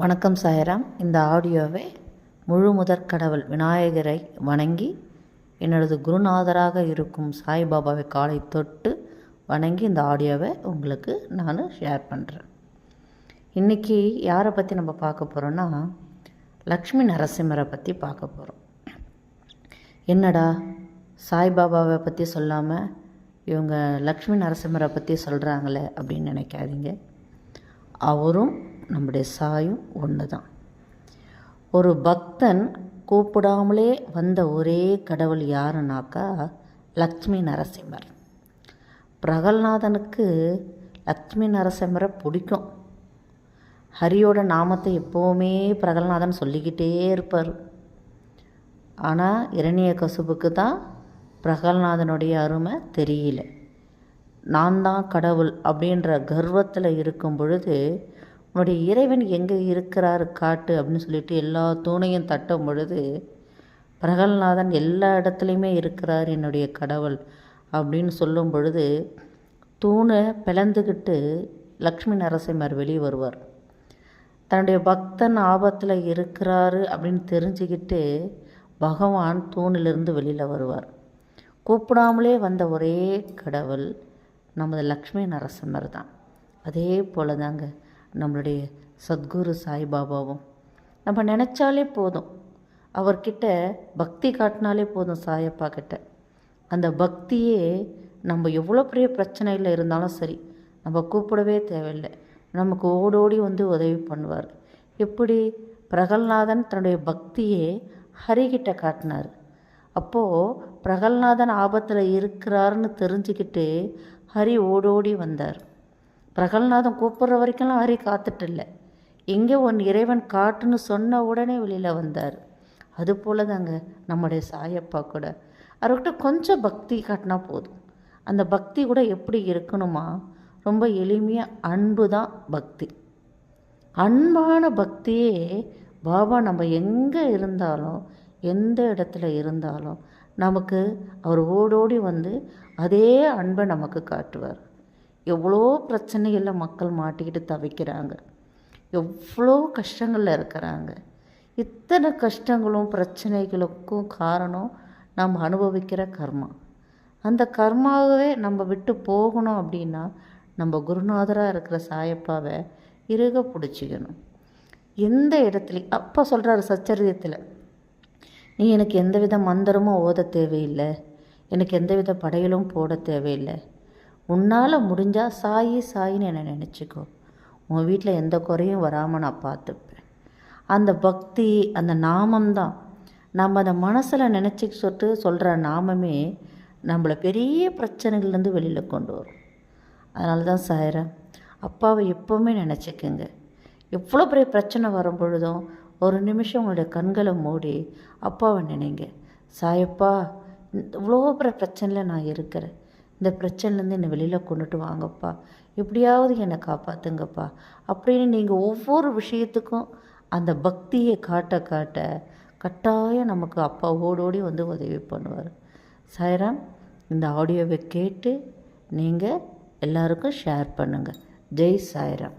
வணக்கம் சாய்ராம். இந்த ஆடியோவை முழு முதற் கடவுள் விநாயகரை வணங்கி என்னோடது குருநாதராக இருக்கும் சாய்பாபாவை காலை தொட்டு வணங்கி இந்த ஆடியோவை உங்களுக்கு நான் ஷேர் பண்ணுறேன். இன்றைக்கி யாரை பற்றி நம்ம பார்க்க போகிறோன்னா, லக்ஷ்மி நரசிம்மரை பற்றி பார்க்க போகிறோம். என்னடா சாய்பாபாவை பற்றி சொல்லாமல் இவங்க லக்ஷ்மி நரசிம்மரை பற்றி சொல்கிறாங்களே அப்படின்னு நினைக்காதீங்க. அவரும் நம்முடைய சாயும் ஒன்று தான். ஒரு பக்தன் கூப்பிடாமலே வந்த ஒரே கடவுள் யாருனாக்கா லக்ஷ்மி நரசிம்மர். பிரகல்நாதனுக்கு லக்ஷ்மி நரசிம்மரை பிடிக்கும். ஹரியோட நாமத்தை எப்போவுமே பிரகல்நாதன் சொல்லிக்கிட்டே இருப்பார். ஆனால் இரணியகசிபுக்கு தான் பிரகல்நாதனுடைய அருமை தெரியல. நான் தான் கடவுள் அப்படின்ற கர்வத்தில் இருக்கும் பொழுது, உன்னுடைய இறைவன் எங்கே இருக்கிறாரு காட்டு அப்படின்னு சொல்லிட்டு எல்லா தூணையும் தட்டும் பொழுது, பிரகல்நாதன் எல்லா இடத்துலையுமே இருக்கிறார் என்னுடைய கடவுள் அப்படின்னு சொல்லும் பொழுது, தூணை பிளந்துக்கிட்டு லக்ஷ்மி நரசிம்மர் வெளியே வருவார். தன்னுடைய பக்தன் ஆபத்தில் இருக்கிறாரு அப்படின்னு தெரிஞ்சுக்கிட்டு பகவான் தூணிலிருந்து வெளியில் வருவார். கூப்பிடாமலே வந்த ஒரே கடவுள் நமது லக்ஷ்மி நரசிம்மர் தான். அதே போல் தாங்க நம்மளுடைய சத்குரு சாய்பாபாவும். நம்ம நினச்சாலே போதும், அவர்கிட்ட பக்தி காட்டினாலே போதும் சாயப்பா கிட்ட. அந்த பக்தியே நம்ம எவ்வளோ பெரிய பிரச்சனையில் இருந்தாலும் சரி, நம்ம கூப்பிடவே தேவையில்லை, நமக்கு ஓடோடி வந்து உதவி பண்ணுவார். எப்படி பிரகல்நாதன் தன்னுடைய பக்தியே ஹரிகிட்ட காட்டினார். அப்போது பிரகல்நாதன் ஆபத்தில் இருக்கிறாருன்னு தெரிஞ்சுக்கிட்டு ஹரி ஓடோடி வந்தார். பிரகல்நாதன் கூப்பிட்ற வரைக்கும்லாம் ஹரி காத்துட்டு இல்லை, எங்கே உன் இறைவன் காட்டுன்னு சொன்ன உடனே வெளியில் வந்தார். அதுபோல் தாங்க நம்முடைய சாயப்பா கூட. அவர்கிட்ட கொஞ்சம் பக்தி காட்டினா போதும். அந்த பக்தி கூட எப்படி இருக்கணுமா, ரொம்ப எளிமையாக அன்பு தான் பக்தி. அன்பான பக்தியே பாபா நம்ம எங்கே இருந்தாலும் எந்த இடத்துல இருந்தாலும் நமக்கு அவர் ஓடோடி வந்து அதே அன்பை நமக்கு காட்டுவார். எவ்வளோ பிரச்சனைகளில் மக்கள் மாட்டிக்கிட்டு தவிக்கிறாங்க, எவ்வளோ கஷ்டங்களில் இருக்கிறாங்க. இத்தனை கஷ்டங்களும் பிரச்சனைகளுக்கும் காரணம் நாம் அனுபவிக்கிற கர்மா. அந்த கர்மாவே நம்ம விட்டு போகணும் அப்படின்னா நம்ம குருநாதராக இருக்கிற சாயப்பாவை இறுக பிடிச்சிக்கணும். எந்த இடத்துலையும் அப்போ சொல்கிறாரு சச்சரிதத்தில், நீ எனக்கு எந்தவித மந்திரமும் ஓத தேவையில்லை, எனக்கு எந்தவித படையிலும் போட தேவையில்லை, உன்னால் முடிஞ்சால் சாயி சாயின்னு என்னை நினச்சிக்கோ, உன் வீட்டில் எந்த குறையும் வராமல் நான் பார்த்துப்பேன். அந்த பக்தி, அந்த நாமம்தான் நம்ம அந்த மனசில் நினச்சிக்கிட்டு சொல்கிற நாமமே நம்மளை பெரிய பிரச்சனைகள்லேருந்து வெளியில் கொண்டு வரும். அதனால தான் சாயிரேன், அப்பாவை எப்போவுமே நினச்சிக்கோங்க. எவ்வளோ பெரிய பிரச்சனை வரும் பொழுதும் ஒரு நிமிஷம் உங்களுடைய கண்களை மூடி அப்பாவை நினைங்க. சாயப்பா, இவ்வளோ பெரிய பிரச்சனையில் நான் இருக்கிறேன், இந்த பிரச்சனைலேருந்து என்னை வெளியில் கொண்டுட்டு வாங்கப்பா, எப்படியாவது என்னை காப்பாற்றுங்கப்பா அப்படின்னு நீங்கள் ஒவ்வொரு விஷயத்துக்கும் அந்த பக்தியை காட்ட காட்ட கட்டாயம் நமக்கு அப்பா ஓடோடி வந்து உதவி பண்ணுவார். சாய்ராம், இந்த ஆடியோவை கேட்டு நீங்கள் எல்லாருக்கும் ஷேர் பண்ணுங்கள். ஜெய் சாய்ராம்.